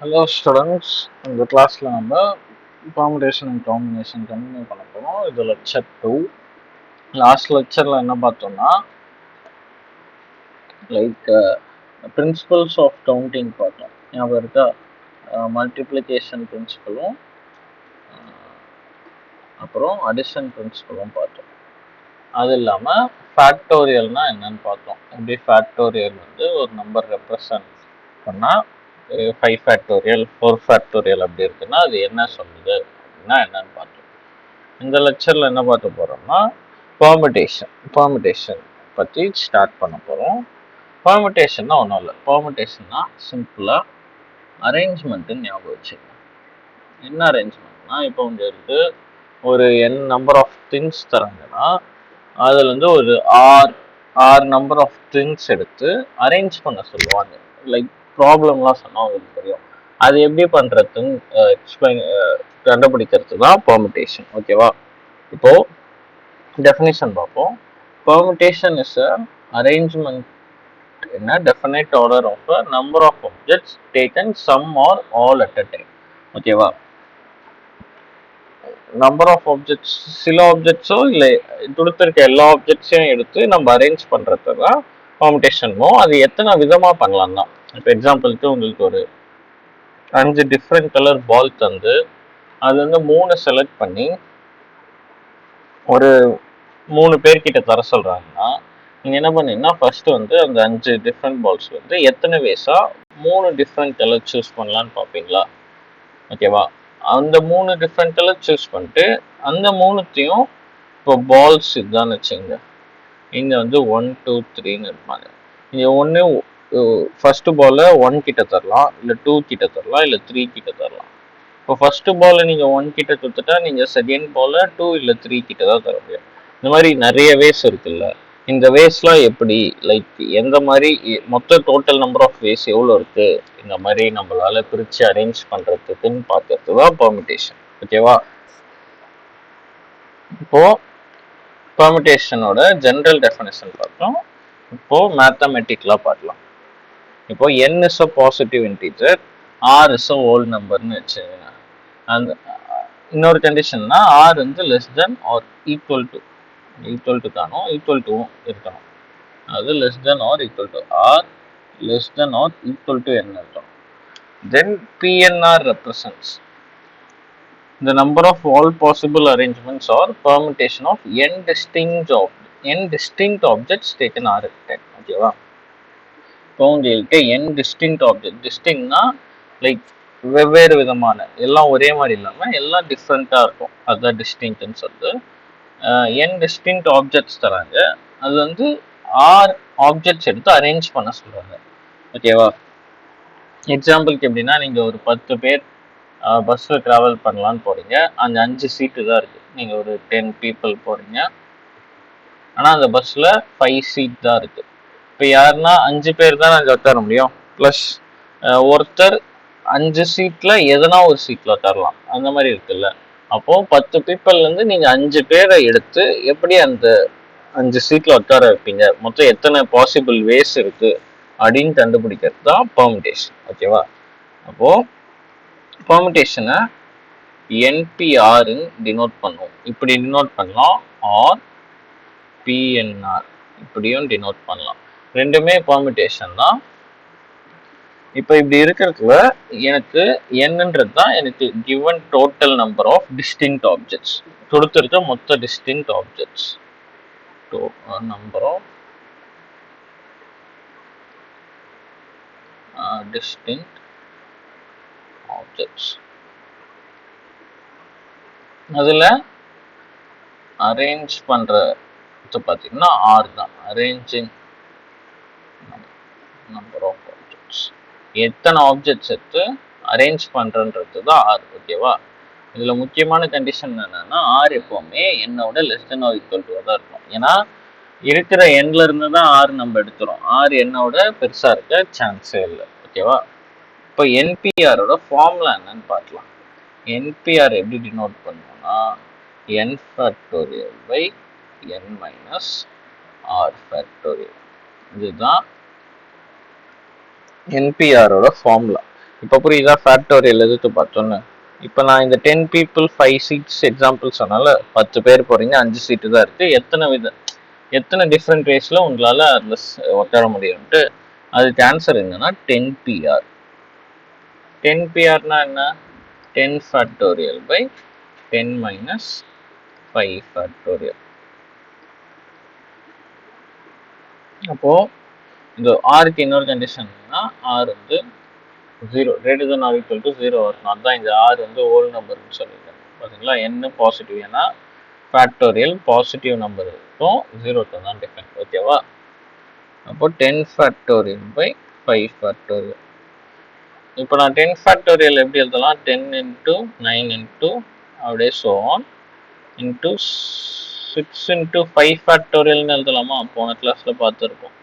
Hello students, இந்த கிளாஸ்ல நம்ம permutation and combination கண்டினியூ பண்ண போறோம். இது லெக்சர் 2. லாஸ்ட் லெக்சர்ல என்ன பார்த்தோம்னா லைக் பிரின்சிபல்ஸ் ஆஃப் கவுண்டிங் பார்த்தோம். ஞாபகம் இருக்கா? மல்டிப்ளிகேஷன் பிரின்சிபலும் அப்புறம் அடிஷன் பிரின்சிபலும் பார்த்தோம். அது இல்லாமல் ஃபேக்டோரியல்னா என்னன்னு பார்த்தோம். எப்படி ஃபேக்டோரியல் வந்து ஒரு நம்பர் ரெப்ரசன்ட் பண்ணால் 5 ஃபேக்டோரியல் 4 ஃபேக்டோரியல் அப்படி இருக்குன்னா அது என்ன சொல்லுது அப்படின்னா என்னன்னு பார்த்தோம். இந்த லெக்சரில் என்ன பார்க்க போகிறோம்னா பெர்முடேஷன் பற்றி ஸ்டார்ட் பண்ண போகிறோம். பெர்முடேஷன்னா ஒன்றும் இல்லை. பெர்முடேஷன்னா சிம்பிளாக அரேஞ்ச்மெண்ட்டுன்னு ஞாபகம் வச்சுக்கோங்க. என்ன அரேஞ்ச்மெண்ட்னா இப்போ உங்களுக்கு ஒரு n நம்பர் ஆஃப் திங்ஸ் தராங்கன்னா அதுலேருந்து ஒரு ஆர் நம்பர் ஆஃப் திங்ஸ் எடுத்து அரேஞ்ச் பண்ண சொல்லுவாங்க. லைக் ப்ராப்ளம்லாம் சொன்னால் உங்களுக்கு தெரியும். அது எப்படி பண்ணுறதுன்னு கண்டுபிடிக்கிறது தான் பெர்முடேஷன். ஓகேவா? இப்போ டெஃபினிஷன் பார்ப்போம். Permutation is a arrangement in a definite order of a number of objects taken some or all at a time. ஓகேவா? நம்பர் ஆஃப் ஆப்ஜெக்ட்ஸ் சில ஆப்ஜெக்ட்ஸோ இல்லை கொடுத்துருக்க எல்லா ஆப்ஜெக்ட்ஸையும் எடுத்து நம்ம அரேஞ்ச் பண்ணுறது தான் பெர்முடேஷனோ. அது எத்தனை விதமாக பண்ணலாம் தான். இப்போ எக்ஸாம்பிளுக்கு உங்களுக்கு ஒரு 5 டிஃப்ரெண்ட் கலர் பால் தந்து அது வந்து 3 செலக்ட் பண்ணி ஒரு 3 பேர்கிட்ட தர சொல்கிறாங்கன்னா நீங்கள் என்ன பண்ணீங்கன்னா ஃபர்ஸ்ட் வந்து அந்த 5 டிஃப்ரெண்ட் பால்ஸ் வந்து எத்தனை வேஸா 3 டிஃப்ரெண்ட் கலர் சூஸ் பண்ணலான்னு பார்ப்பீங்களா? ஓகேவா? அந்த 3 டிஃப்ரெண்ட் கலர் சூஸ் பண்ணிட்டு அந்த 3த்தையும் இப்போ பால்ஸ் இதுதான் வச்சுங்க. இங்கே வந்து 1 2 3ன்னு இருப்பாங்க. இங்கே ஒன்று ஃபர்ஸ்ட் பாலை 1 கிட்ட தரலாம், இல்லை 2 கிட்ட தரலாம், இல்லை 3 கிட்ட தரலாம். இப்போ ஃபர்ஸ்ட் பாலை நீங்கள் 1 கிட்ட கொடுத்துட்டா நீங்கள் செகண்ட் பாலை 2 இல்லை 3 கிட்ட தான் தர முடியும். இந்த மாதிரி நிறைய வேஸ் இருக்குல்ல. இந்த வேஸ்லாம் எப்படி லைக் எந்த மாதிரி மொத்த டோட்டல் நம்பர் ஆஃப் வேஸ் எவ்வளோ இருக்கு இந்த மாதிரி நம்மளால பிரித்து அரேஞ்ச் பண்ணுறதுக்குன்னு பார்க்கறது தான் பெர்முடேஷன். ஓகேவா? இப்போ பெர்முடேஷனோட ஜென்ரல் டெஃபினேஷன் பார்த்தோம். இப்போ மேத்தமெட்டிக்கலாக பார்க்கலாம். இப்போ n is a positive integer, r is a whole நம்பர்னு வச்சுக்கோங்க. அந்த இன்னொரு கண்டிஷன்னா r வந்து less than or equal to தானோ ஈக்குவல் டு இருக்கணும். அது less than or equal to r less than or equal to n இருக்கும். Then PNR represents the number of all possible arrangements or permutation of n distinct objects taken R at time. ஓகேவா? இப்போ உங்களுக்கு n distinct object, டிஸ்டிங்னா like வெவ்வேறு விதமான, எல்லாம் ஒரே மாதிரி இல்லாமல் எல்லாம் டிஃப்ரெண்ட்டாக இருக்கும். அதுதான் டிஸ்டிங்க்ட்னு சொல்லுது. n distinct objects தராங்க. அது வந்து r ஆப்ஜெக்ட்ஸ் எடுத்து அரேஞ்ச் பண்ண சொல்கிறாங்க. ஓகேவா? எக்ஸாம்பிளுக்கு எப்படின்னா நீங்கள் ஒரு 10 பேர் பஸ்ஸில் ட்ராவல் பண்ணலான்னு போகிறீங்க. அந்த 5 சீட்டு தான் இருக்குது. நீங்கள் ஒரு 10 பீப்புள் போகிறீங்க. ஆனால் அந்த பஸ்ஸில் 5 சீட் தான் இருக்குது. இப்போ யாருன்னா 5 பேர் தான் நாங்கள் உட்கார முடியும். ப்ளஸ் ஒருத்தர் 5 சீட்டில் எதனா ஒரு சீட்டில் உட்காரலாம். அந்த மாதிரி இருக்குல்ல. அப்போது 10 பீப்புள்லேருந்து நீங்கள் 5 பேரை எடுத்து எப்படி அந்த 5 சீட்டில் உட்கார வைப்பீங்க, மொத்தம் எத்தனை பாசிபிள் வேஸ் இருக்குது அப்படின்னு கண்டுபிடிக்கிறது தான் பெர்முடேஷன். ஓகேவா? அப்போது பெர்முடேஷனை என்பிஆர்ன்னு டினோட் பண்ணுவோம். இப்படி டினோட் பண்ணலாம். ஆர் பிஎன்ஆர் இப்படியும் டினோட் பண்ணலாம். ரெண்டுமே பெர்முடேஷன் தான். இப்போ இப்படி இருக்கிறதுல எனக்கு என்னன்றது தான் எனக்கு given total number of distinct objects கொடுத்துருக்க மொத்த distinct objects number of distinct objects. அதில் அரேஞ்ச் பண்ணுறது பார்த்தீங்கன்னா ஆர் தான். அரேஞ்சிங் நம்பர் ஆஃப் ஆப்ஜெக்ட்ஸ், எத்தனை ஆப்ஜெக்ட்ஸ் எடுத்து அரேஞ்ச் பண்ணுறன்றது தான் ஆர். ஓகேவா? இதில் முக்கியமான கண்டிஷன் என்னென்னா ஆர் எப்போவுமே என்னோட less than or equal to தான் இருக்கும். ஏன்னா இருக்கிற எண்ணில் இருந்து தான் ஆர் நம்ம எடுத்துகிறோம். ஆர் என்னோட பெருசாக இருக்க சான்ஸே இல்லை. ஓகேவா? இப்போ என்பிஆரோட ஃபார்முலா என்னன்னு பார்க்கலாம். என்பிஆர் எப்படி டினோட் பண்ணுவோம்னா n factorial by n minus R factorial. இதுதான் என்பிஆரோட ஃபார்முலா. இப்போ புரியுதா ஃபேக்டோரியல் எதுக்கு பார்த்தோன்னு? இப்போ நான் இந்த 10 people 5 seats எக்ஸாம்பிள் சொன்னால 10 பேர் போறீங்க, 5 சீட்டு தான் இருக்கு. எத்தனை டிஃப்ரெண்ட் வேஸ்ல உங்களால அதில் உட்கார முடியும்ட்டு அதுக்கு ஆன்சர் என்னன்னா 10PR. 10PRனா என்ன? 10 factorial by 10 minus 5 factorial. அப்போ இந்த ஆருக்கு இன்னொரு கண்டிஷன்னா ஆர் வந்து 0 greater than or equal to 0 வரணும். அதுதான் இந்த ஆர் வந்து ஹோல் நம்பர்னு சொல்லியிருக்காங்க. பார்த்தீங்களா? என்ன பாசிட்டிவ், ஏன்னா ஃபேக்டோரியல் பாசிட்டிவ் நம்பர் இருக்கும், 0 தான் டிஃபரெண்ட். ஓகேவா? அப்போ 10 ஃபேக்டோரியல் பை 5 ஃபேக்டோரியல். இப்போ நான் 10 ஃபேக்டோரியல் எப்படி எழுதலாம்? 10 into 9 into அப்படியே so on into 6 into 5 ஃபேக்டோரியல்னு எழுதலாமா? போன கிளாஸில் பார்த்துருப்போம்.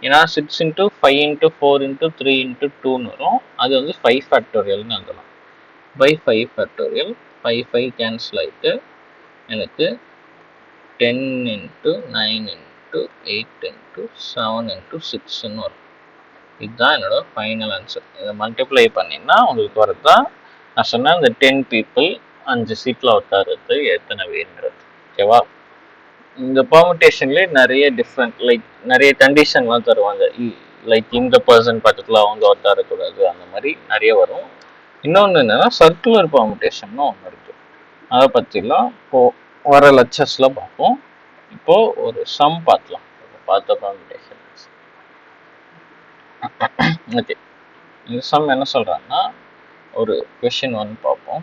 ஏன்னா 6 into 5 into 4 into 3 into 2ன்னு வரும். அது வந்து 5 ஃபேக்டோரியல்னு எழுதலாம். பை 5 ஃபேக்டோரியல் 5 கேன்சல் ஆகிட்டு எனக்கு 10 into 9 into 8 into 7 into 6ன்னு வரும். இதுதான் என்னோட ஃபைனல் ஆன்சர். இதை மல்டிப்ளை பண்ணிங்கன்னா உங்களுக்கு வரது தான் நான் சொன்னேன் இந்த 10 people 5 சீட்டில் உட்காருறது எத்தனை வேணுன்றது. ஓகேவா? இந்த பெர்முடேஷன்லேயே நிறைய டிஃப்ரெண்ட் நிறைய கண்டிஷன்லாம் தருவாங்க. இந்த பர்சன் பர்டிகுலர் அவங்க உட்காரக்கூடாது, அந்த மாதிரி நிறைய வரும். இன்னொன்று என்னன்னா சர்க்குலர் பெர்முடேஷன் ஒன்று இருக்கு. அதை பற்றிலாம் இப்போ வர லெக்சர்ஸ்ல பார்ப்போம். இப்போ ஒரு சம் பார்க்கலாம். பார்த்த பெர்முடேஷன். ஓகே, இந்த சம் என்ன சொல்றாங்கன்னா, ஒரு கொஸ்டின் 1 பார்ப்போம்.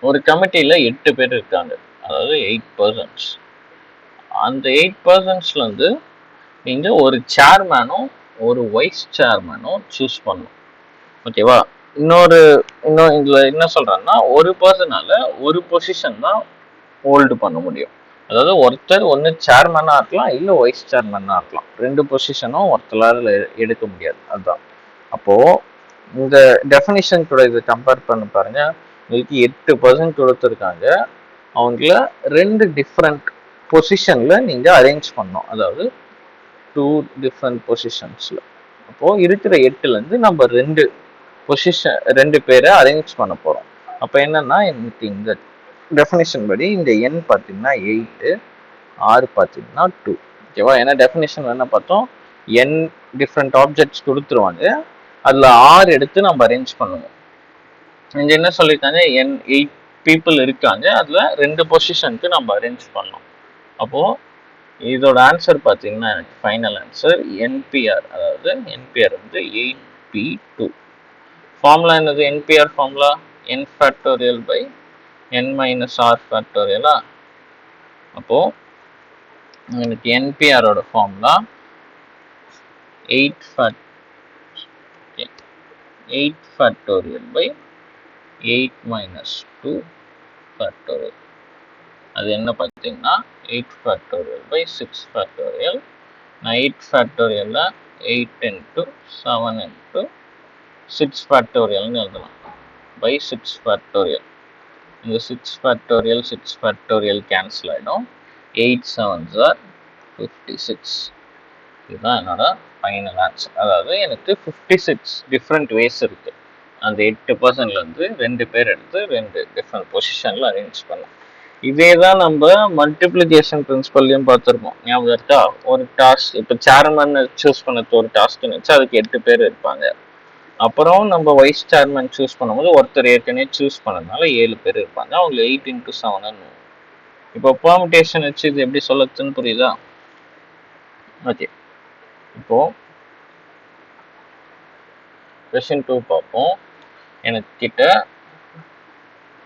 ஒரு கமிட்டியில 8 பேர் இருக்காங்க, அதாவது 8 persons. அந்த 8 personsல வந்து நீங்க ஒரு சேர்மேனும் ஒரு வைஸ் சேர்மேனும் சூஸ் பண்ணணும். ஓகேவா? இன்னும் இதுல என்ன சொல்றாங்கன்னா, ஒரு பர்சனால ஒரு பொசிஷன் தான் ஹோல்டு பண்ண முடியும். அதாவது ஒருத்தர் ஒன்று சேர்மேனா இருக்கலாம், இல்லை வைஸ் சேர்மேனா இருக்கலாம். 2 பொசிஷனும் ஒருத்தரால எடுக்க முடியாது. அதுதான். அப்போ இந்த டெஃபினிஷன் கூட இதை கம்பேர் பண்ண பாருங்க. உங்களுக்கு 8 பர்சன் கொடுத்துருக்காங்க. அவங்கள 2 டிஃப்ரெண்ட் பொசிஷன்ல நீங்க அரேஞ்ச் பண்ணணும். அதாவது 2 டிஃப்ரெண்ட் பொசிஷன்ஸ்ல. அப்போ இருக்கிற 8ல இருந்து நம்ம 2 பேரை அரேஞ்ச் பண்ண போறோம். அப்போ என்னன்னா, எனக்கு இந்த டெஃபினிஷன் படி இந்த n பார்த்தீங்கன்னா 8, r பார்த்தீங்கன்னா 2. ஓகேவா? ஏன்னா டெஃபினிஷன் என்ன பார்த்தோம், n டிஃப்ரெண்ட் ஆப்ஜெக்ட்ஸ் கொடுத்துருவாங்க, அதுல r எடுத்து நம்ம அரேஞ்ச் பண்ணுவோம். இங்க என்ன சொல்லியிருக்காங்க, n 8 people இருக்காங்க, அதுல 2 பொசிஷனுக்கு நம்ம அரேஞ்ச் பண்ணோம். அப்போ இதோட ஆன்சர் பார்த்தீங்கன்னா எனக்கு ஃபைனல் ஆன்சர் NPR. அதாவது NPR வந்து 8P2. ஃபார்முலா என்னது? NPR formula n factorial by n minus R ஃபேக்டோரியலா? அப்போ எனக்கு NPRோட formula 8 factorial by 8 minus 2 factorial. அது என்ன பார்த்தீங்கன்னா 8 ஃபேக்டோரியல் பை 6 ஃபேக்டோரியல். நான் 8 ஃபேக்டோரியலில் 8 into 7 into 6 ஃபேக்டோரியல்னு எழுதலாம். By 6 factorial. இந்த 6 ஃபேக்டோரியல் கேன்சல் ஆகிடும். 8 7s are 56. இதுதான் என்னோட ஃபைனல் ஆன்சர். அதாவது எனக்கு 56 டிஃப்ரெண்ட் வேஸ் இருக்கு. அந்த 8 பர்சன்ட்லேருந்து 2 பேர் எடுத்து 2 டிஃப்ரெண்ட் பொசிஷனில் அரேஞ்ச் பண்ணலாம். இதே தான் நம்ம மல்டிப்ளிகேஷன் பிரின்சிபல்லையும் பார்த்துருப்போம். ஞாபகம் இருக்கா? ஒரு டாஸ்க், இப்போ சேர்மன் சூஸ் பண்ணது ஒரு டாஸ்க்னு வச்சு அதுக்கு 8 பேர் இருப்பாங்க. அப்புறம் நம்ம வைஸ் சேர்மன் சூஸ் பண்ணும்போது ஒருத்தர் ஏற்கனவே சூஸ் பண்ணதுனால 7 பேர் இருப்பாங்க. அவங்க 8 into 7. இப்போ பெர்முடேஷன் வச்சு இது எப்படி சொல்லச்சுன்னு புரியுதா? ஓகே, இப்போ கொஸ்டின் 2 பார்ப்போம். எனக்கு கிட்ட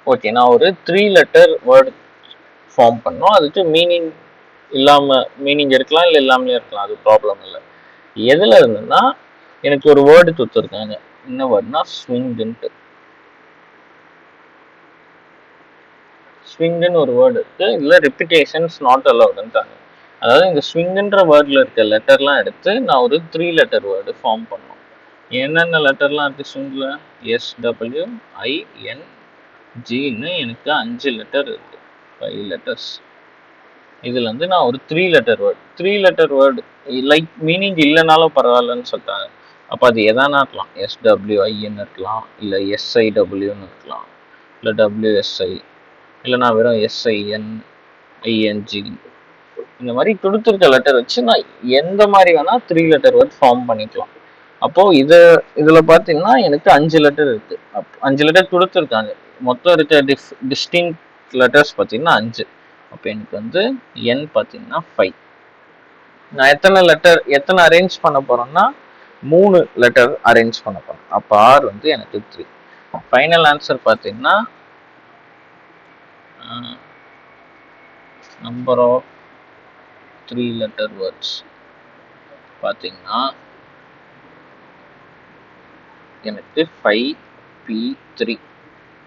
ஓகே, நான் ஒரு 3 letter வேர்டு ஃபார்ம் பண்ணோம். அதுக்கு மீனிங் இருக்கலாம், இல்லை இல்லாமலே இருக்கலாம், அது ப்ராப்ளம் இல்லை. எதுல இருந்துன்னா எனக்கு ஒரு வேர்டு கொடுத்துருக்காங்க. என்ன வேர்டுனா ஸ்விங்குன்ட்டு. ஸ்விங்குன்னு ஒரு வேர்டு இருக்கு. இதுல ரிப்பிட்டேஷன்ஸ் நாட் அலவுடுன்ட்டாங்க. அதாவது இந்த ஸ்விங்குன்ற வேர்டில் இருக்க லெட்டர்லாம் எடுத்து நான் ஒரு 3 letter வேர்டு ஃபார்ம் பண்ணோம். என்னென்ன லெட்டர்லாம் இருக்கு ஸ்விங்கில்? SWINGன்னு எனக்கு 5 லெட்டர் இருக்கு, 5 letters. இதுல இருந்து நான் ஒரு 3 letter வேர்டு மீனிங் இல்லைனாலும் பரவாயில்லன்னு சொல்லிட்டாங்க. அப்போ அது எதானா இருக்கலாம், SWIன்னு இருக்கலாம், இல்லை SIWன்னு இருக்கலாம், இல்லை WSI, இல்லைனா வெறும் SIN ING. இந்த மாதிரி கொடுத்துருக்க லெட்டர் வச்சு நான் எந்த மாதிரி வேணா 3 லெட்டர் வேர்ட் ஃபார்ம் பண்ணிக்கலாம். அப்போ இதுல பாத்தீங்கன்னா எனக்கு 5 லெட்டர் இருக்கு. 5 லெட்டர் கொடுத்துருக்காங்க. மொத்தம் இருக்க டிஸ்டிங் லெட்டர்ஸ் பாத்தீங்கன்னா 5. அப்போ எனக்கு வந்து N பாத்தீங்கன்னா 5. நான் எத்தனை அரேஞ்ச் பண்ண போறேன்னா 3 லெட்டர் அரேஞ்ச் பண்ண போறேன். அப்போ R வந்து எனக்கு 3. ஃபைனல் ஆன்சர் பாத்தீங்கன்னா நம்பர் ஆஃப் 3 லெட்டர் வேர்ட்ஸ் பாத்தீங்கன்னா எனக்கு 5P3,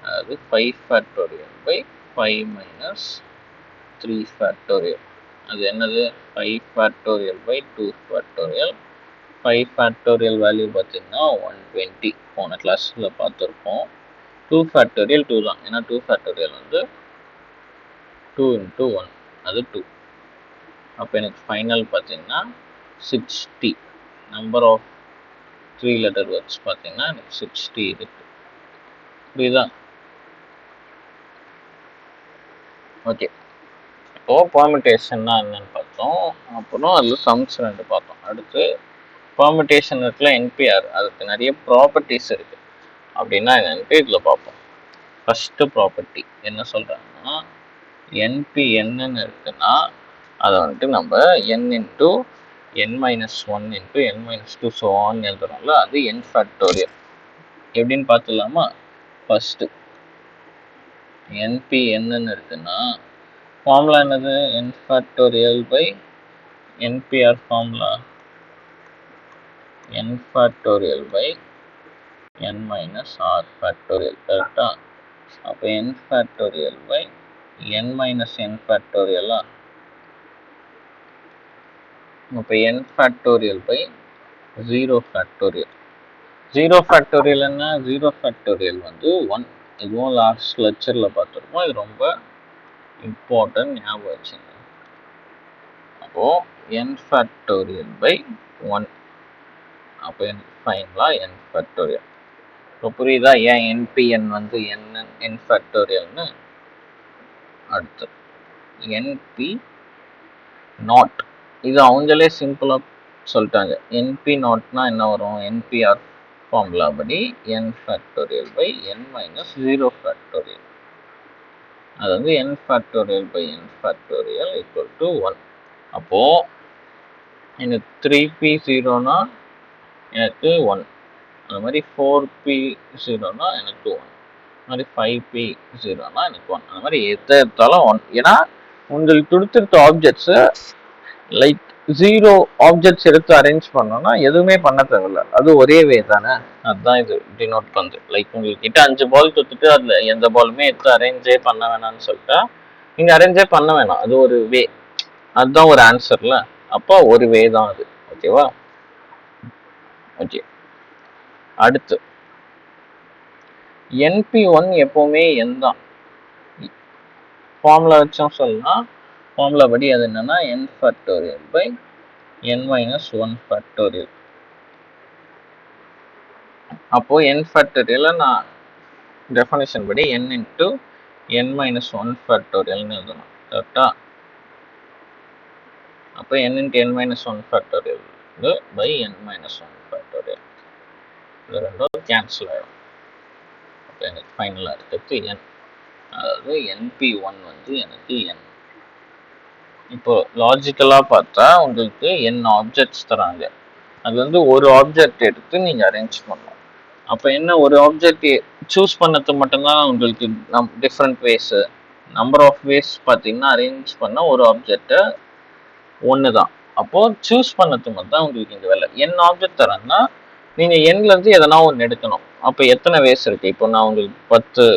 அதாவது 5 ஃபேக்டோரியல் பை 5 மைனஸ் 3 ஃபேக்டோரியல். அது என்னது 5 factorial by 2 factorial. 5 factorial value பார்த்தீங்கன்னா 120, போன கிளாஸில் பார்த்துருப்போம். 2 ஃபேக்டோரியல் 2 தான், ஏன்னா 2 ஃபேக்டோரியல் வந்து 2 × 1, அது 2. அப்போ எனக்கு ஃபைனல் பார்த்தீங்கன்னா 60. நம்பர் ஆஃப் 3 லெட்டர் வேர்ட்ஸ் பார்த்தீங்கன்னா எனக்கு 60 இருக்கு. புரியுதா? ஓகே, இப்போ பெர்முடேஷன்னா என்னன்னு பார்த்தோம். அப்புறம் அதில் சம்ஸ் 2 பார்த்தோம். அடுத்து பெர்முடேஷன் இருக்குல்ல, NPR, அதுக்கு நிறைய ப்ராப்பர்ட்டிஸ் இருக்கு. அப்படின்னா என்னன்ட்டு இதில் பார்ப்போம். ஃபர்ஸ்ட் ப்ராப்பர்ட்டி என்ன சொல்றாங்கன்னா, NP என்னன்னு இருக்குன்னா அதை வந்துட்டு நம்ம N × N-1 × N-2 so on எழுதுறோம்ல, அது N ஃபேக்டோரியல். எப்படின்னு பார்த்துலாமா? ஃபர்ஸ்ட் NP என்னன்னு இருக்குன்னா ஃபார்முலா என்னது? N factorial by NPR formula N factorial by N - R factorial. கரெக்டா? அப்போ N factorial by N - N ஃபேக்டோரியலா? அப்போ N factorial by 0 factorial. 0 factorial என்ன? 0 ஃபேக்டோரியல் வந்து 1. இதுவும் லாஸ்ட் லெக்சரில் பார்த்துருப்போம். இது ரொம்ப இம்பார்ட்டன்ட், ஞாபகம் வச்சுங்க. அப்போ N ஃபேக்டோரியல் பை 1. அப்போ எனக்கு ஃபைனலாக N ஃபேக்டோரியல். இப்போ புரியுதா ஏன் NPN வந்து N ஃபேக்டோரியல்னு? அடுத்து NP நாட், இது அவங்களே சிம்பிளாக சொல்லிட்டாங்க. NP நாட்னா என்ன வரும்? NPR ஃபார்முலா படி N factorial by N - 0 factorial. அது வந்து N factorial by N factorial equal to 1. அப்போ எனக்கு 3P0னா எனக்கு 1, அந்த மாதிரி 4P0னா எனக்கு 1, அந்த மாதிரி 5P0னா எனக்கு 1, அந்த மாதிரி எடுத்தாலும் 1. ஏன்னா உங்களுக்கு கொடுத்துருக்க ஆப்ஜெக்ட்ஸை லைக் 0 ஆப்ஜெக்ட்ஸ் எடுத்து அரேஞ்ச் பண்ணோம்னா எதுவுமே பண்ண தேவையில்ல, அது ஒரே வே தானே. அதுதான் இது டினோட் பண்ணுது. லைக் உங்ககிட்ட 5 பால் கொடுத்துட்டு அதில் எந்த பாலுமே எடுத்து அரேஞ்சே பண்ண வேணாம்னு சொல்லிட்டா நீங்கள் அரேஞ்சே பண்ண வேணாம், அது ஒரு வே. அதுதான் ஒரு ஆன்சர்ல. அப்போ ஒரு வே தான் அது. ஓகேவா? ஓகே, அடுத்து NP1 எப்பவுமே N தான். ஃபார்முலா வச்சும் சொல்லலாம். ஃபார்முலா படி அது என்னன்னா N factorial by N - 1 factorial. அப்போ N ஃபேக்டோரியல் நான் டெஃபினிஷன் படி N × N - 1 ஃபேக்டோரியல்னு எழுதணும். கரெக்டா? அப்போ N × N - 1 factorial by N - 1 factorial, இது ரெண்டும் கேன்சல் ஆகிடும். அப்போ எனக்கு ஃபைனலாக இருக்கிறது N. அதாவது NP1 வந்து எனக்கு N. இப்போ லாஜிக்கலாக பார்த்தா உங்களுக்கு N ஆப்ஜெக்ட்ஸ் தராங்க. அது வந்து ஒரு ஆப்ஜெக்ட் எடுத்து நீங்கள் அரேஞ்ச் பண்ணணும். அப்போ என்ன, ஒரு ஆப்ஜெக்ட் சூஸ் பண்ணது மட்டும்தான் உங்களுக்கு different ways. Number of ways பார்த்தீங்கன்னா அரேஞ்ச் பண்ண ஒரு ஆப்ஜெக்டை 1 தான். அப்போது சூஸ் பண்ணது மட்டும் தான் உங்களுக்கு இந்த வேலை. N ஆப்ஜெக்ட் தரேன்னா நீங்கள் Nலேருந்து எதனா ஒன்று எடுக்கணும். அப்போ எத்தனை வேஸ் இருக்குது? இப்போ நான் உங்களுக்கு 10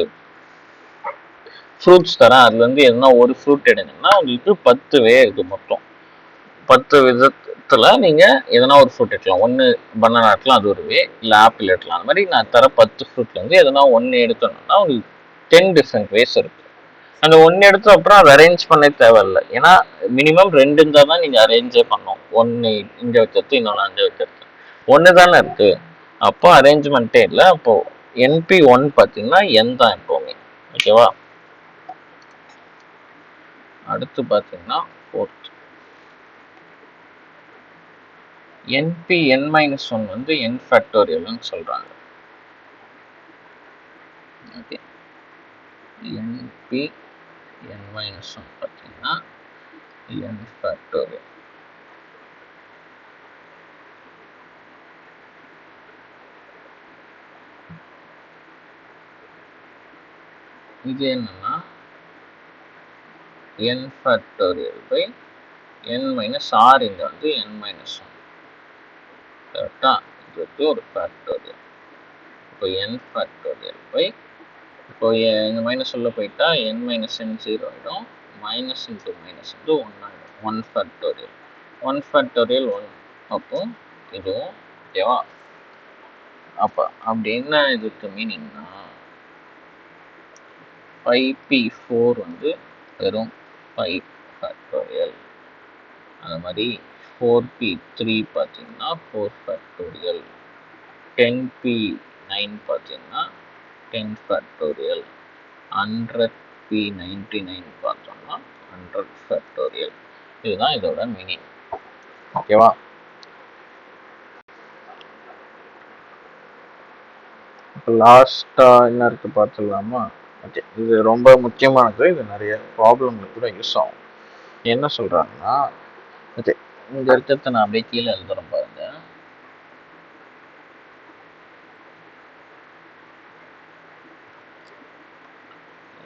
ஃப்ரூட்ஸ் தரேன், அதுலேருந்து எதனா ஒரு ஃப்ரூட் எடுங்கன்னா உங்களுக்கு 10 வே இருக்குது. மொத்தம் 10 விதத்தில் நீங்கள் எதனா ஒரு ஃப்ரூட் எடுக்கலாம். ஒன்று பனானா எடுக்கலாம், அது ஒரு வே. இல்லை ஆப்பிள் எடுக்கலாம். அந்த மாதிரி நான் தர 10 ஃப்ரூட்லேருந்து எதனா ஒன்று எடுக்கணும்னா உங்களுக்கு 10 டிஃப்ரெண்ட் வேஸ் இருக்குது. அந்த ஒன்று எடுத்த அப்புறம் அதை அரேஞ்ச் பண்ண தேவையில்லை. ஏன்னா மினிமம் 2 இருந்தால் தான் நீங்கள் அரேஞ்சே பண்ணணும். ஒன்று இங்கே வைக்கிறது, இன்னொன்று அங்கே வைக்கிறது. ஒன்று தானே இருக்கு. அப்போ அரேஞ்ச்மெண்ட்டே இல்லை. அப்போ NP1 பார்த்தீங்கன்னா n தான் எப்போவுமே. ஓகேவா? அடுத்து பார்த்தீங்கன்னா ஃபோர்த் NPn-1 வந்து n ஃபேக்டோரியல்னு சொல்றாங்க. ஓகே, NPn-1 பார்த்தீங்கன்னா n ஃபேக்டோரியல். இது என்னன்னா n factorial by n minus R, இங்கே வந்து n-1. கரெக்டா? இது வந்து ஒரு ஃபேக்டோரியல். இப்போ n ஃபேக்டோரியல் பை, இப்போ இந்த மைனஸ் உள்ள போயிட்டா n-n 0 ஆகிடும். மைனஸ் இன்ட்டு மைனஸ் வந்து 1 ஆகிடும். 1 ஃபேக்டோரியல் 1 ஃபேக்டோரியல் 1. அப்போ இதுவும் ஓகேவா? அப்போ அப்படி என்ன இதுக்கு மீனிங்னா 5p4 வந்து வெறும் 5 ஃபேக்டோரியல். அது மாதிரி 4p3 பார்த்தீங்கன்னா 4 ஃபேக்டோரியல். 10p9 பார்த்தீங்கன்னா 10 ஃபேக்டோரியல். 100p99 பார்த்தோம்னா 100 ஃபேக்டோரியல். இதுதான் இதோட மீனிங். ஓகேவா? இப்போ லாஸ்ட்டாக என்ன இருக்குது பார்த்துடலாமா? ஓகே, இது ரொம்ப முக்கியமானது. இது நிறைய ப்ராப்ளம்ல கூட யூஸ் ஆகும். என்ன சொல்கிறாங்கன்னா, ஓகே, இங்கே இருக்கிறத நான் அப்படியே கீழே எழுதுறேன் பாருங்க.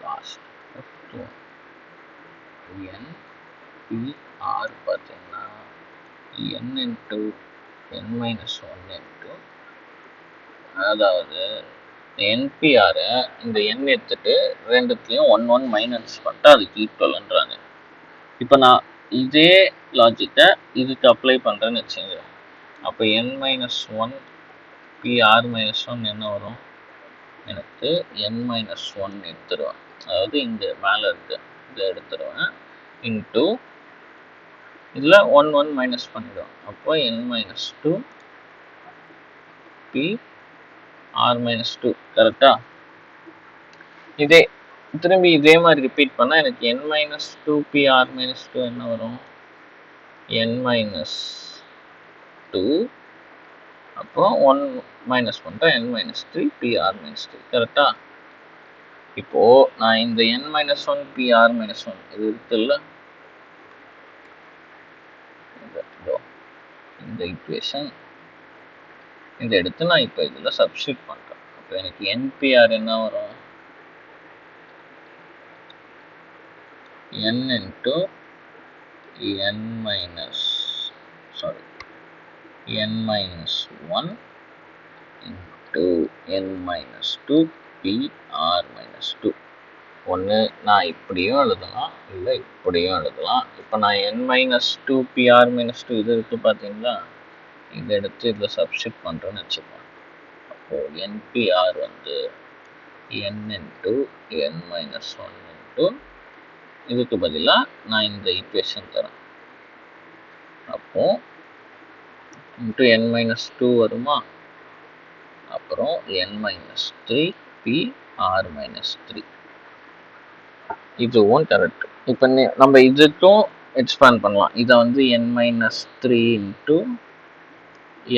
லாஸ்ட் NPR பார்த்தீங்கன்னா n இன்ட்டு n-1 இன்ட்டு, அதாவது NPR-ஐ இந்த n எடுத்துட்டு ரெண்டுத்துலேயும் 1 1 மைனஸ் பண்ணிட்டா அதுக்கு ஈக்குவல்ன்றாங்க. இப்போ நான் இதே லாஜிக்கை இதுக்கு அப்ளை பண்ணுறேன்னு வச்சுங்க. அப்போ n-1 PR-1 என்ன வரும்? எனக்கு n-1 எடுத்துருவேன். அதாவது இங்கே மேலே இருக்கு, இதை எடுத்துருவேன். இன்ட்டு இதில் 1 1 மைனஸ் பண்ணிடுவோம். அப்போ n-2 PR-2. கரெக்டா? இதே திரும்பி இதே மாதிரி ரிப்பீட் பண்ணால் எனக்கு n-2 PR-2 என்ன வரும்? n-2. அப்போ 1 மைனஸ் பண்ணிட்டா n-3 PR-3. கரெக்டா? இப்போ நான் இந்த n-1 PR-1 இது இருக்குல்ல, இந்த ஈக்குவேஷன் இதை எடுத்து நான் இப்போ இதில் சப்ஸ்டியூட் பண்ணுறேன். அப்போ எனக்கு NPR என்ன வரும்? n into n-1 into n-2 PR-2. ஒன்று நான் இப்படியும் எழுதலாம், இல்லை இப்படியும் எழுதலாம். இப்போ நான் n-2 PR-2 இது இருக்குது பார்த்தீங்களா, இதை எடுத்து இதில் சப்ஸ்டியூட் பண்ணுறேன்னு வச்சுப்போம். அப்போது NPR வந்து n இன்ட்டு n-1 இன்ட்டு இதுக்கு பதிலாக நான் இந்த ஈக்குவேஷன் தரேன். அப்போது இன்ட்டு n-2 வருமா? அப்புறம் n-3 PR-3. இதுவும் கரெக்ட். இப்போ நம்ம இதுக்கும் எக்ஸ்பேண்ட் பண்ணலாம். இதை வந்து n-3 இன்ட்டு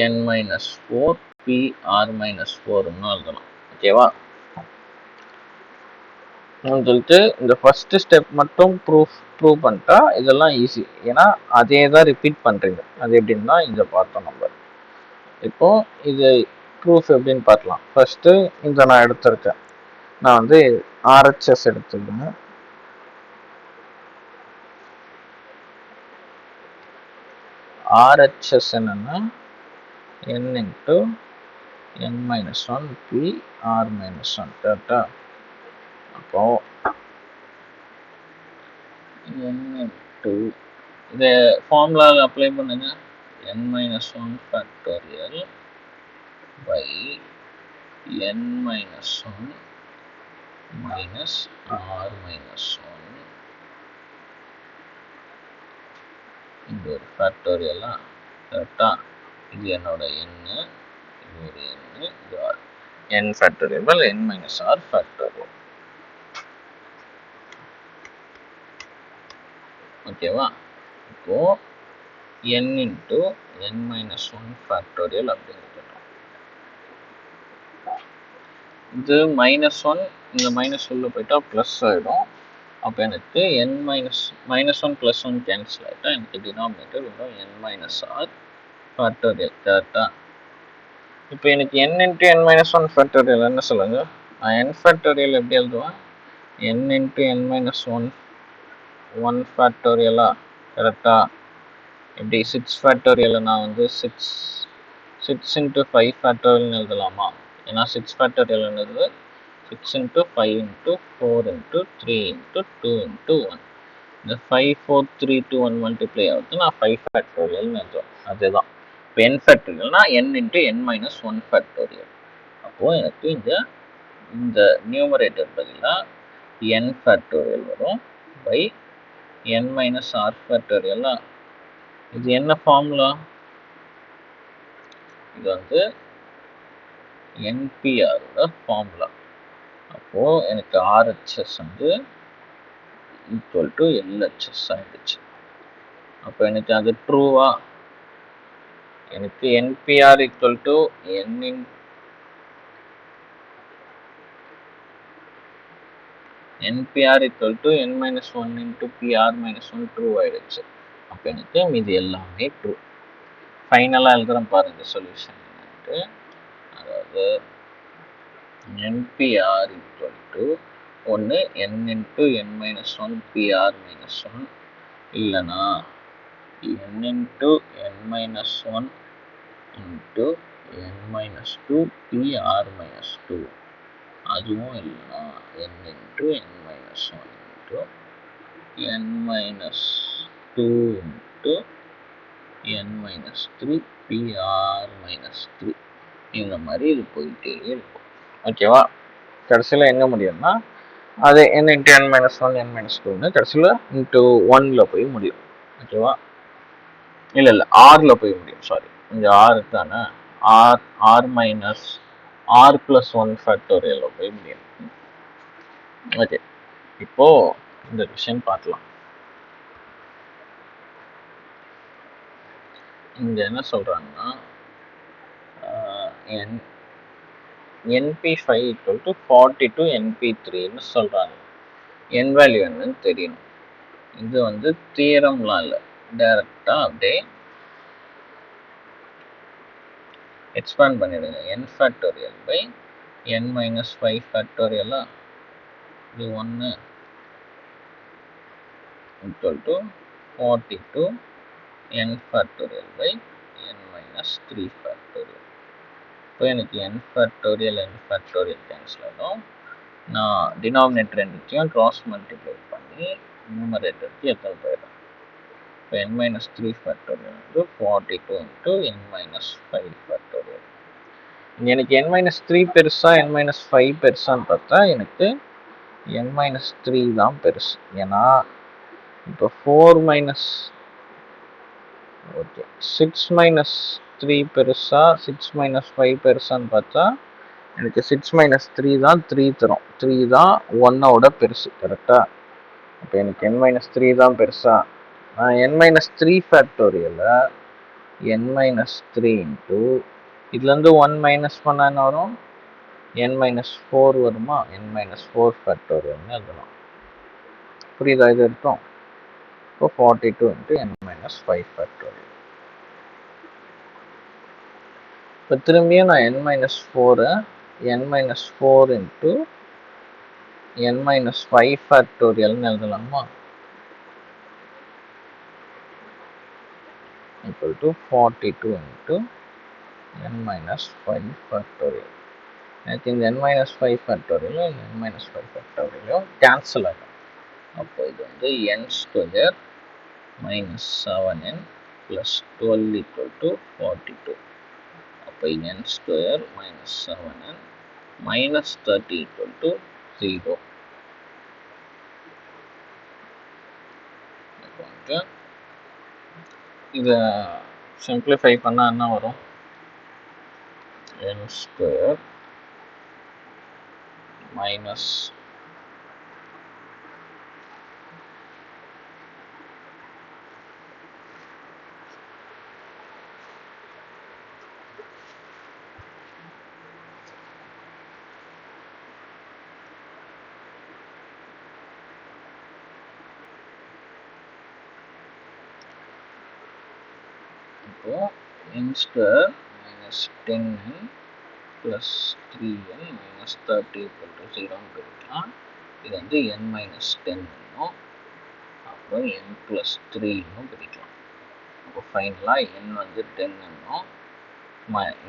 n-4 PR-4ன்னு எழுதலாம். ஓகேவா? சொல்லிட்டு இந்த ஃபர்ஸ்ட் ஸ்டெப் மட்டும் ப்ரூவ் பண்ணிட்டா இதெல்லாம் ஈஸி. ஏன்னா அதே தான் ரிப்பீட் பண்ணுறீங்க. அது எப்படின்னா இதை பார்த்தோம் நம்ம. இப்போ இது ப்ரூஃப் எப்படின்னு பார்க்கலாம். ஃபர்ஸ்ட்டு இந்த நான் எடுத்திருக்கேன், நான் வந்து RHS எடுத்துக்கிறேன். RHS என்னன்னா n இன்ட்டு n-1 PR-1. கரெக்டா? அப்போ n இன்ட்டு இதை ஃபார்முலாவில் அப்ளை பண்ணுங்க. n-1 factorial by n-1 minus R-1. இந்த ஒரு ஃபேக்டோரியலா? கரெக்டா? இது என்னோட n, இது ஒரு n, இது r. n factorial n minus r factorial. ஓகேவா? இப்போ n into n minus 1 factorial அப்படின்னு இருக்கட்டும். இது minus 1, இந்த minus உள்ள போயிட்டா plus ஆயிடும். அப்போ எனக்கு n minus 1 plus 1 cancel ஆகிட்டா எனக்கு denominator வரும் n minus r factorial. கரெக்டா? இப்போ எனக்கு n into n minus 1 factorial என்ன சொல்லுங்க? n factorial எப்படி எழுதுவேன்? n into n minus 1 factorial கரெக்டா? எப்படி 6 factorial நான் வந்து 6 into 5 factorial எழுதலாமா? ஏன்னா 6 factorial என்னது 6 into 5 into 4 into 3 into 2 into 1. இந்த 5, 4, 3, 2, 1 மல்டிப்ளை ஆகுது நான் 5 factorial எழுதுவேன். அதுதான் இப்போ n factorialனா n into n minus 1 factorial. அப்போ எனக்கு இந்த நியூமரேட்டர் பதிலாக n factorial வரும் by n minus r factorial. இது என்ன ஃபார்முலா? இது வந்து NPRோட ஃபார்முலா. அப்போ எனக்கு RHS வந்து ஈக்குவல் டு LHS ஆயிடுச்சு. அப்போ எனக்கு அது ட்ரூவா? எனக்கு NPR equal to NPR equal to n minus 1 into PR minus 1 true ஆயிடுச்சு. அப்போ எனக்கு மீது எல்லாமே ட்ரூ. ஃபைனலாக எழுதுகிறேன் பாருங்க சொல்யூஷன் என்னன்ட்டு. அதாவது NPR ஈக்குவல் டு ஒன்று n into n minus 1 PR minus 1 இல்லைனா n into n minus 1 into n minus 2 PR minus 2. அதுவும் இல்லைனா n into n minus 1 into n minus 2 into n minus 3 PR minus 3. இந்த மாதிரி இது போயிட்டே இருக்கும். ஓகேவா? கடைசியில் எங்கே முடியும்னா அது n into n minus 1 n minus 2ன்னு கடைசியில் into 1ல் போய் முடியும். ஓகேவா? இல்லை ஆரில் போய் முடியும். சாரி, இங்கே ஆர் தானே, ஆர் மைனஸ் ஆர் ப்ளஸ் 1 ஃபேக்டோரியலில் போய் முடியும். ஓகே, இப்போது இந்த விஷயம் பார்க்கலாம். இங்கே என்ன சொல்கிறாங்கன்னா NP5 equal to 42 NP3ன்னு சொல்கிறாங்க. n வேல்யூ என்னன்னு தெரியணும். இது வந்து தியரம்லாம் இல்லை, டைரெக்டாக அப்படியே எக்ஸ்பேண்ட் பண்ணிடுங்க. n factorial by n minus 5 ஃபேக்டோரியலா, இது 1 equal to 42 n factorial by n minus 3 factorial. இப்போ எனக்கு n ஃபேக்டோரியல் கேன்சல் ஆகும். நான் டினாமினேட்டர் ரெண்டுத்தையும் கிராஸ் மல்டிப்ளை பண்ணி நியூமரேட்டருக்கு எத்தனை போயிடும். இப்போ n minus 3 ஃபேக்டோரியல் வந்து 42 into n minus 5 ஃபேக்டோரியல். எனக்கு n minus 3 பெருசா n minus 5 பெருசான்னு பார்த்தா எனக்கு n minus 3 தான் பெருசு. ஏன்னா இப்போ 4 minus 6 minus 3 பெருசா 6 minus 5 பெருசான்னு பார்த்தா எனக்கு 6 minus 3 தான் 3 தரும். 3 தான் 1ஓட பெருசு. கரெக்டா? அப்போ எனக்கு n minus 3 தான் பெருசா. n minus 3 ஃபேக்டோரியலில் n minus 3 into இதுலேருந்து 1 மைனஸ் பண்ணால் என்ன வரும்? n minus 4 வருமா? n minus 4 ஃபேக்டோரியல்னு எழுதலாம். புரியுதா இது இருக்கும்? இப்போ 42 into n minus 5 ஃபேக்டோரியல். இப்போ திரும்பியும் நான் n minus 4 n minus 4 into n minus 5 ஃபேக்டோரியல்னு எழுதலாமா? equal to 42 into n minus 5 factorial. எனக்கு இந்த n minus 5 ஃபேக்டோரியலும் n minus 5 ஃபேக்டோரியலும் கேன்சல் ஆகும். அப்போ இது வந்து n square minus 7n plus 12 equal to 42. அப்போ n square minus 7n minus 30 equal to 0. இதை சிம்பிளிஃபை பண்ணால் என்ன வரும்? n square minus n square minus 10n plus 3n minus 30 equal to 0 பிரிக்கலாம். இது வந்து n minus 10 அப்புறம் n plus 3 பிரிக்கலாம். அப்போ ஃபைனலாக n வந்து 10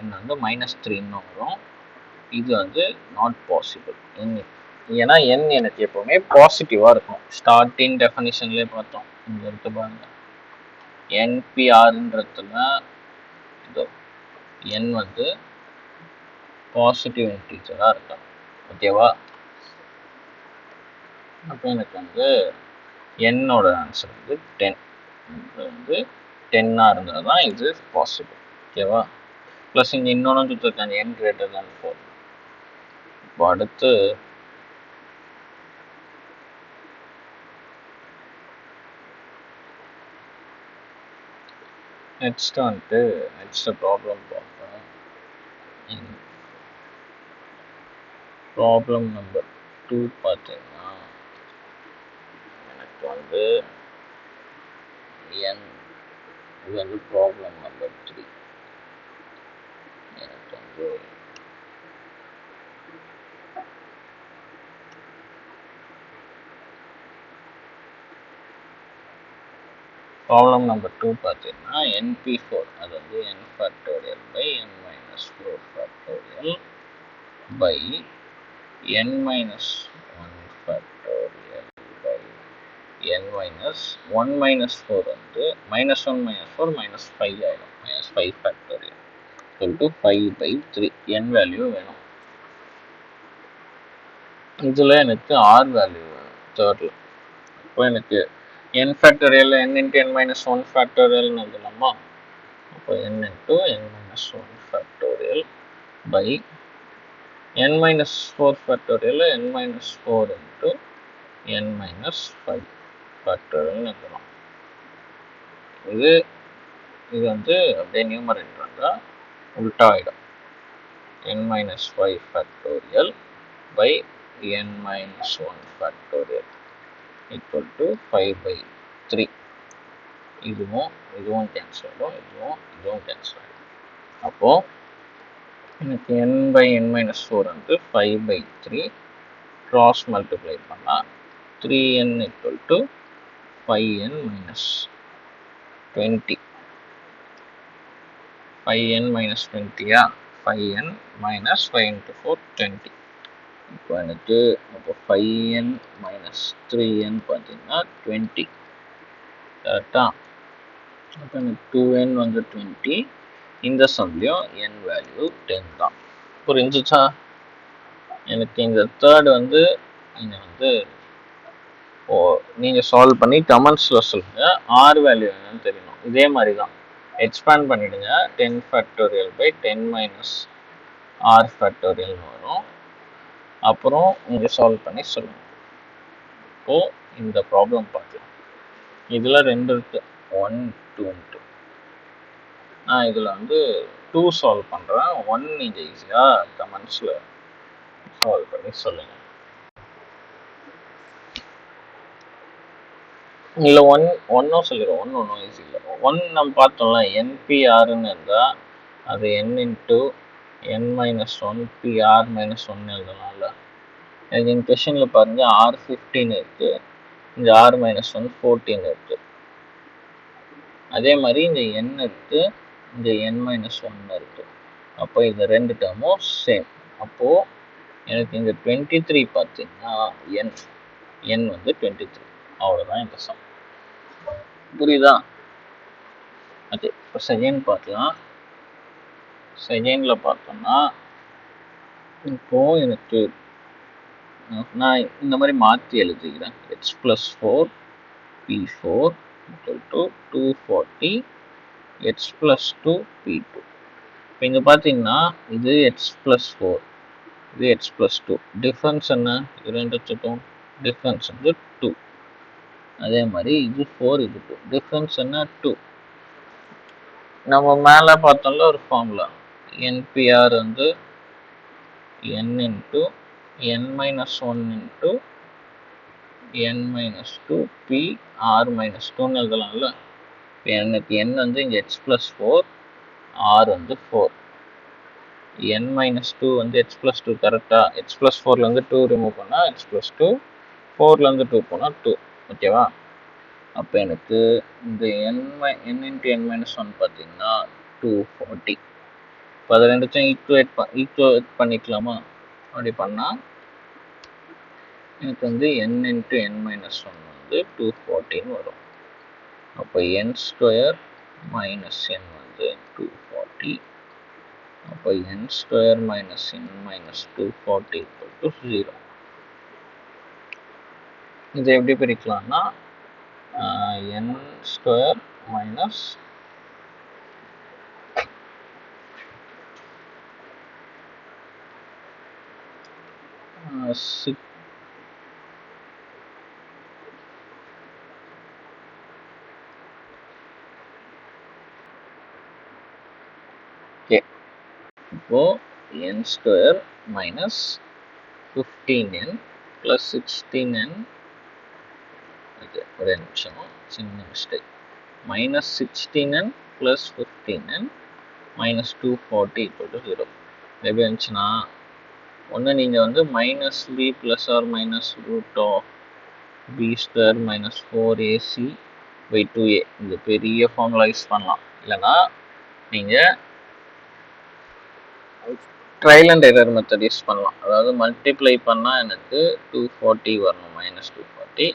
n வந்து minus 3 வரும். இது வந்து நாட் பாசிபிள். ஏன்னா n எனக்கு எப்பவுமே பாசிட்டிவாக இருக்கும். ஸ்டார்டிங் டெஃபனிஷன்லேயே பார்த்தோம். இங்கே இருக்கு பாருங்க, NPRன்றதுல இதோ n வந்து பாசிட்டிவ் இன்டீஜராக இருக்கும். ஓகேவா? அப்போ எனக்கு வந்து என்னோட ஆன்சர் வந்து 10. இது வந்து 10ஆக இருந்தால் தான் இது பாசிபிள். ஓகேவா? ப்ளஸ் இங்கே இன்னொன்று கொடுத்துருக்காங்க, n greater than 4. இப்போ அடுத்து நெக்ஸ்ட் வந்துட்டு நெக்ஸ்ட் ப்ராப்ளம் பார்ப்பேன். ப்ராப்ளம் நம்பர் 2 பார்த்தீங்கன்னா எனக்கு வந்து n, இது வந்து ப்ராப்ளம் நம்பர் 3. எனக்கு வந்து ப்ராப்ளம் நம்பர் 2 பார்த்தீங்கன்னா NP4, அது வந்து n factorial by n minus 4 factorial by n minus 1 factorial by n minus 1 minus 4 வந்து minus 1 minus 4 minus 5 ஆகிடும். minus 5 factorial equal to 5 by 3. n value வேணும். இதில் எனக்கு r வேல்யூ வேணும் தேர்டில். இப்போ எனக்கு n factorial n into n minus 1 factorial எழுதலாமா? அப்போ n into n minus 1 factorial by n minus 4 factorial n minus 4 into n minus 5 factorial எழுதலாம். இது வந்து அப்படியே நியூமரேட்டர் வந்தால் உல்டா ஆகிடும். n minus 5 factorial by n minus 1 factorial equal to 5 by 3. இதுவும் cancel ஆகிடும், இதுவும் கேன்சல் ஆகிடும். அப்போது எனக்கு n by n minus 4 வந்து 5 by 3 cross multiply பண்ணால் 3n equal to 5n minus 20. 5n minus 20 5n minus 5 into 4 20. இப்போ எனக்கு 5n minus 3n பார்த்தீங்கன்னா 20. கரெக்டாக? அப்போ எனக்கு 2n வந்து 20. இந்த சம்லையும் n வேல்யூ 10 தான். புரிஞ்சுச்சா? எனக்கு இந்த தேர்ட் வந்து நீங்கள் வந்து நீங்கள் சால்வ் பண்ணி கமெண்ட்ஸில் சொல்லுங்கள். ஆர் வேல்யூ என்னன்னு தெரியணும். இதே மாதிரி தான் எக்ஸ்பேண்ட் பண்ணிவிடுங்க. 10 factorial by 10 minus r factorial வரும். அப்புறம் நீங்கள் சால்வ் பண்ணி சொல்லுங்கள். இப்போது இந்த ப்ராப்ளம் பார்க்கலாம். இதில் 2 இருக்குது, 1 2. நான் இதில் வந்து 2 சால்வ் பண்ணுறேன். 1 நீங்கள் ஈஸியாக கமெண்ட்ஸில் சால்வ் பண்ணி சொல்லுங்கள். இல்லை ஒன்றும் சொல்லிடுவோம், ஒன்றும் ஈஸி இல்லை. 1 நம்ம பார்த்தோம்ல, NPRன்னு இருந்தால் அது n into n minus 1 PR minus 1 எழுதலாம்ல. எனக்கு இந்த கொஷனில் பாருங்கள் R15 இருக்குது, இந்த R minus 1 14 இருக்குது. அதே மாதிரி இந்த n இருக்குது, இந்த n minus 1 இருக்குது. அப்போ இந்த 2 டேர்மும் சேம். அப்போது எனக்கு இந்த 23 பார்த்தீங்கன்னா n வந்து 23. அவ்வளோதான் இந்த சம். புரியுதா? ஓகே, இப்போ செகண்ட் பார்க்கலாம். செகண்டில் பார்த்தோம்னா இப்போது எனக்கு நான் இந்த மாதிரி மாற்றி எழுதிக்கிறேன். x plus 4 p4 equal to 240 h plus 2 p2. இப்போ இங்கே பார்த்தீங்கன்னா இது h plus 4, இது h plus 2. டிஃப்ரென்ஸ் என்ன? இது ரெண்டுத்துக்கும் டிஃப்ரென்ஸ் வந்து 2. அதே மாதிரி இது 4, இது 2. டிஃப்ரென்ஸ் என்ன? 2. நம்ம மேலே பார்த்தோம்ல ஒரு ஃபார்முலா, NPR வந்து n into n minus 1 into n minus 2 p r minus 2ன்னு எழுதலாம்ல. இப்போ எனக்கு n வந்து இங்கே h plus 4, r வந்து 4. n minus 2 வந்து h plus 2 கரெக்டாக? h plus 4லேருந்து 2 ரிமூவ் பண்ணால் h plus 2, 4லேருந்து 2 போனால் 2. ஓகேவா? அப்போ எனக்கு இந்த n into n minus 1 பார்த்தீங்கன்னா 240. இப்போ அதை ரெண்டுத்தையும் ஈக்குவேட் பண்ணிக்கலாமா? அப்படி பண்ணால் எனக்கு வந்து n into n minus 1 வந்து 240 வரும். அப்போ n ஸ்கொயர் மைனஸ் n வந்து 240. அப்போ n square minus n minus 240 = 0. இதை எப்படி பிரிக்கலாம்னா n ஸ்கொயர் மைனஸ் இப்போ n square minus 15n plus 16n, ஒரே நிமிஷம், சின்ன mistake, minus 16n plus 15n minus 240 = 0. எப்படி இருந்துச்சுன்னா ஒன்று நீங்கள் வந்து minus B plus or minus root of B square minus 4ac by 2a இந்த பெரிய ஃபார்முலா யூஸ் பண்ணலாம். இல்லைனா நீங்கள் trial and error method use பண்ணலாம். அதாவது மல்டிப்ளை பண்ணால் எனக்கு 240 வரணும், மைனஸ் 240.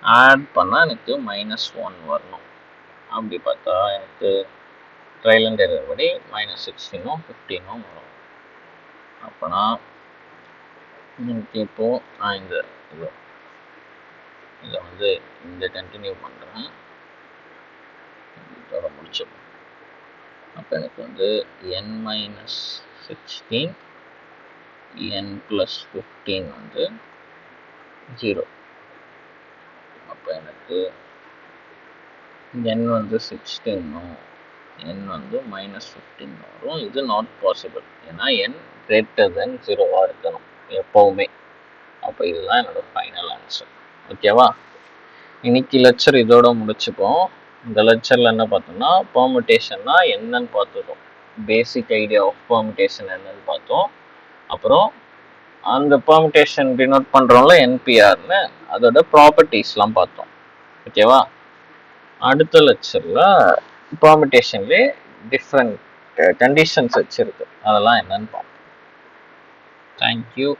ஆட் பண்ணால் எனக்கு -1 வரணும். அப்படி பார்த்தா எனக்கு ட்ரையல் அண்ட் எரர் படி மைனஸ் 16ம் 15ம் வரும். அப்போனா எனக்கு இப்போது நான் இதை வந்து இந்த கண்டினியூ பண்ணுறேன், இதோட முடிச்சிடணும். அப்போ எனக்கு வந்து n மைனஸ் 16 n plus 15 வந்து 0. அப்போ எனக்கு n வந்து 16னும் n வந்து மைனஸ் 15 வரும். இது நாட் பாசிபிள், ஏன்னா n greater than 0 இருக்கணும் எப்போவுமே. அப்போ இதுதான் என்னோட ஃபைனல் ஆன்சர். ஓகேவா? இன்னைக்கு லெக்சர் இதோட முடிச்சுப்போம். இந்த லெக்சரில் என்ன பார்த்தோம்னா பெர்முடேஷன்னா என்னன்னு பார்த்துருக்கோம், பேசிக் ஐடியா ஆஃப் பெர்முடேஷன் என்னன்னு பார்த்தோம். அப்புறம் அந்த பெர்முடேஷன் டினோட் பண்ணுறோம்ல என்பிஆர்னு, அதோட ப்ராப்பர்ட்டிஸ்லாம் பார்த்தோம். ஓகேவா? அடுத்த லெக்சரில் பெர்முடேஷன்லேயே டிஃப்ரெண்ட் கண்டிஷன்ஸ் வச்சுருக்கு, அதெல்லாம் என்னன்னு பார்ப்போம். தேங்க்யூ.